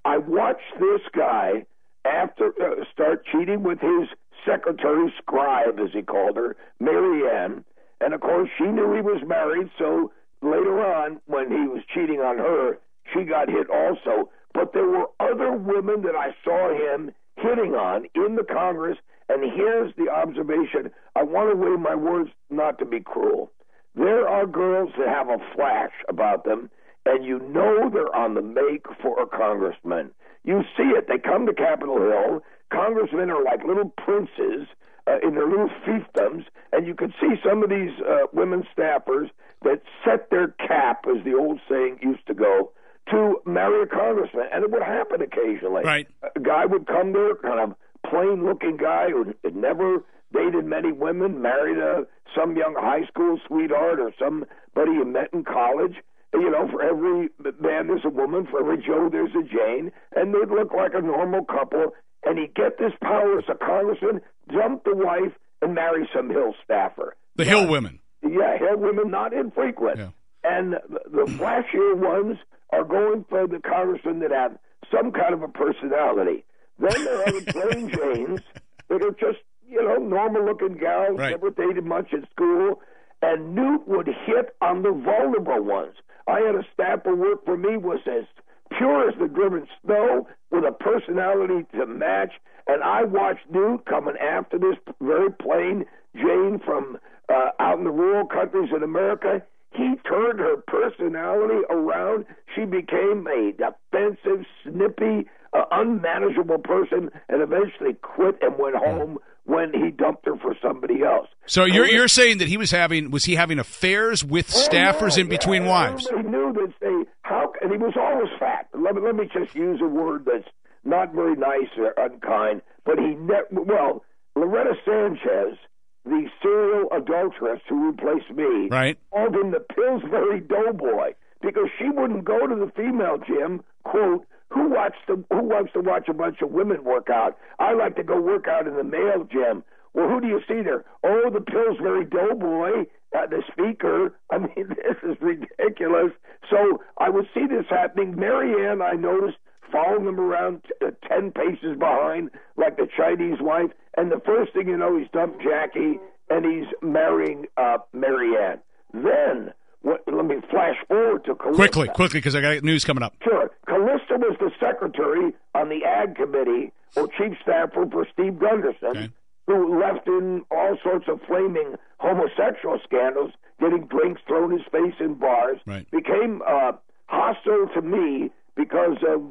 I watched this guy start cheating with his secretary scribe, as he called her, Mary Ann. And, of course, she knew he was married, so later on, when he was cheating on her, she got hit also. But there were other women that I saw him hitting on in the Congress, and here's the observation. I want to weigh my words not to be cruel. There are girls that have a flash about them, and you know they're on the make for a congressman. You see it. They come to Capitol Hill. Congressmen are like little princes in their little fiefdoms, and you can see some of these women staffers that set their cap, as the old saying used to go, to marry a congressman. And it would happen occasionally. Right. A guy would come there, kind of plain-looking guy who had never dated many women, married some young high school sweetheart or somebody you met in college. You know, for every man there's a woman, for every Joe there's a Jane, and they'd look like a normal couple, and he'd get this power as a congressman, dump the wife, and marry some Hill staffer. The Hill women. Yeah, Hill women, not infrequent. Yeah. And the flashier ones are going for the congressmen that have some kind of a personality. Then there are the plain Janes that are just, you know, normal-looking gals, right. Never dated much at school, and Newt would hit on the vulnerable ones. I had a staffer work for me was as pure as the driven snow with a personality to match, and I watched Newt coming after this very plain Jane from out in the rural countries in America. He turned her personality around. She became a defensive, snippy, unmanageable person, and eventually quit and went home when he dumped her for somebody else. So you're saying that was he having affairs with staffers in between wives? Everybody knew that and he was always fat. Let me just use a word that's not very nice or unkind, but Loretta Sanchez, the serial adulteress who replaced me, right, called him the Pillsbury Doughboy because she wouldn't go to the female gym, quote, who wants to watch a bunch of women work out? I like to go work out in the male gym. Well, who do you see there? Oh, the Pillsbury Doughboy, the speaker. I mean, this is ridiculous. So I would see this happening. Mary Ann, I noticed, following him around 10 paces behind like the Chinese wife. And the first thing you know, he's dumped Jackie, and he's marrying Mary Ann. Then, let me flash forward to Callista. Quickly, because I got news coming up. Sure. Callista was the secretary on the Ag Committee, or chief staffer for Steve Gunderson, who left in all sorts of flaming homosexual scandals, getting drinks thrown in his face in bars, right. Became hostile to me because of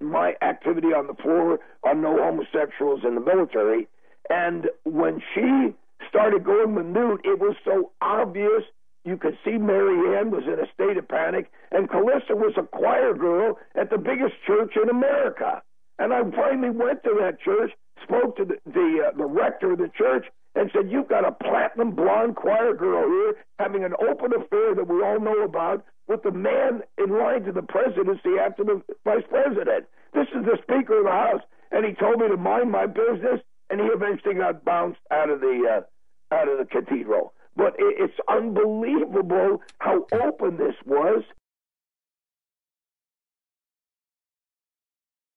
my activity on the floor on no homosexuals in the military. And when she started going with Newt, it was so obvious. You could see Mary Ann was in a state of panic, and Callista was a choir girl at the biggest church in America. And I finally went to that church, spoke to the rector of the church, and said, you've got a platinum blonde choir girl here having an open affair that we all know about with the man in line to the presidency after the vice president. This is the Speaker of the House. And he told me to mind my business, and he eventually got bounced out of the cathedral. But it's unbelievable how open this was.